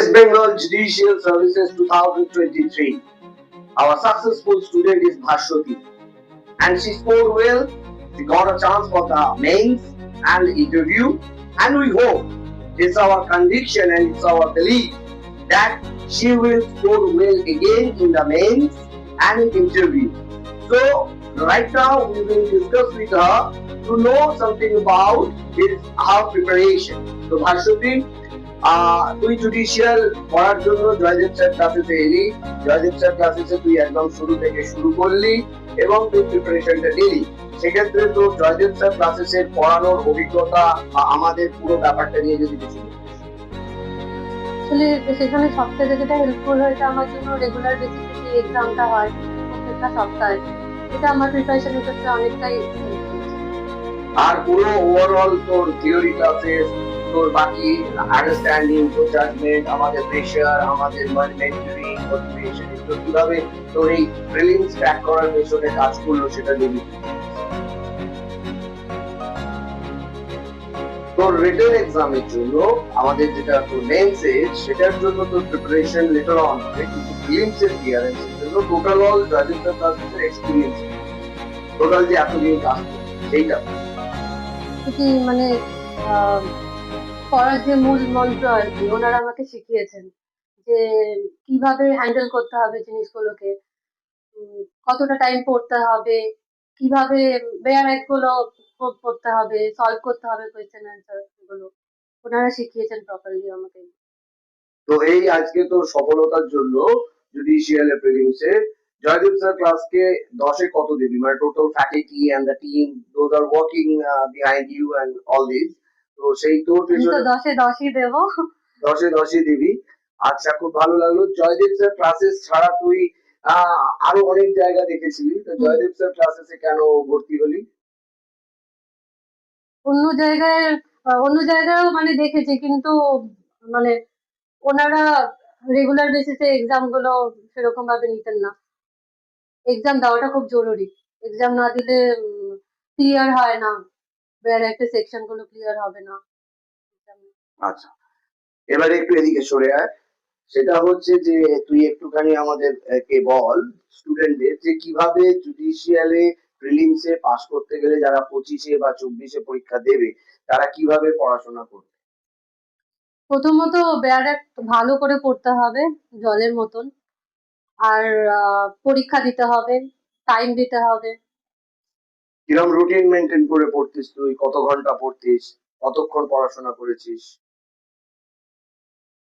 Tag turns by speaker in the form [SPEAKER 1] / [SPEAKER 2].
[SPEAKER 1] West Bengal Judicial Services 2023. Our successful student is Bhashwati, and she scored well. She got a chance for the mains and interview, and we hope, it's our conviction and it's our belief that she will score well again in the mains and in interview. So right now we will discuss with her to know something about her preparation. So Bhashwati, তুই judicial পড়ার জন্য Joydeb sir ক্লাসেসে এলি, Joydeb sir ক্লাসেসে তুই একদম শুরু থেকে শুরু করলি এবং তুই প্রিপারেশনটা নিলি। সেক্ষেত্রে তো জয়দেব স্যার ক্লাসেসের পড়ানোর অভিজ্ঞতা বা আমাদের পুরো ব্যাপারটা নিয়ে যদি কিছু
[SPEAKER 2] আসলে সেখানে সবথেকে যেটা হেল্পফুল হয়েছে আমার জন্য রেগুলার বেসিসে যে এক্সামটা হয় প্রত্যেকটা সপ্তাহে, এটা আমার প্রিপারেশনের ক্ষেত্রে অনেকটাই
[SPEAKER 1] আর পুরো ওভারঅল তোর থিওরি ক্লাসেস, তোর বাকি আন্ডারস্ট্যান্ডিং, তোর জাজমেন্ট, আমাদের প্রেশার, আমাদের মেন্টরিং, মোটিভেশন, এগুলো কিভাবে তোর এই প্রিলিমস ক্র্যাক করার পেছনে কাজ করলো সেটা নিবি। তোর রিটেন এক্সামের জন্য আমাদের যেটা তোর মেন্সে সেটার জন্য তোর প্রিপারেশন লেটার অন হবে, কিন্তু প্রিলিমসের ক্লিয়ারেন্সের জন্য টোটাল অল রাজেন্দ্র ক্লাসের এক্সপিরিয়েন্স, টোটাল যে এতদিন কাজ সেইটা
[SPEAKER 2] কি মানে পড়ার যে মূল মন্ত্র আর কি ওনারা আমাকে শিখিয়েছেন যে কিভাবে হ্যান্ডেল করতে হবে জিনিসগুলোকে, কতটা টাইম পড়তে হবে, কিভাবে বেয়ার গুলো পড়তে হবে, সলভ করতে হবে কোয়েশ্চেন অ্যান্সার, এগুলো ওনারা শিখিয়েছেন প্রপারলি আমাকে।
[SPEAKER 1] তো এই আজকে তোর সফলতার জন্য জুডিশিয়াল প্রিলিমসে জয়দীপ স্যার ক্লাসকে 10-এ কত দিবি? মানে total faculty and the team those are working behind you and all this, তো সেই তোর পেছনে
[SPEAKER 2] 10-এ 10ই দেব।
[SPEAKER 1] 10-এ 10ই দিবি। আচ্ছা, খুব ভালো লাগলো। জয়দীপ স্যার ক্লাসেস ছাড়া তুই আরো অনেক জায়গা দেখেছিলি, তো জয়দীপ স্যার ক্লাসেসে কেন ভর্তি হলি?
[SPEAKER 2] অন্য জায়গায়ও মানে দেখেছি, কিন্তু মানে ওনারা রেগুলার বেসিসে এক্সাম গুলো সেরকম ভাবে নিতেন না। এক্সাম দেওয়াটা খুব জরুরি, এক্সাম না দিলে ক্লিয়ার হয় না, বের একটা সেকশন গুলো ক্লিয়ার হবে না।
[SPEAKER 1] আচ্ছা, এবারে একটু এদিকে সরে আয়। সেটা হচ্ছে যে তুই একটুখানি আমাদের কে বল স্টুডেন্টদের যে কিভাবে জুডিশিয়ালে প্রিলিমসে পাস করতে গেলে যারা 25-এ বা 24-এ পরীক্ষা দেবে তারা কিভাবে পড়াশোনা করবে।
[SPEAKER 2] প্রথমত ভালো করে পড়তে হবে জলের মতন, আর পরীক্ষা দিতে হবে, টাইম দিতে হবে।
[SPEAKER 1] কিরকম রুটিন মেনটেন করে পড়তিস তুই? কত ঘন্টা পড়তিস? কতক্ষণ পড়াশোনা করেছিস?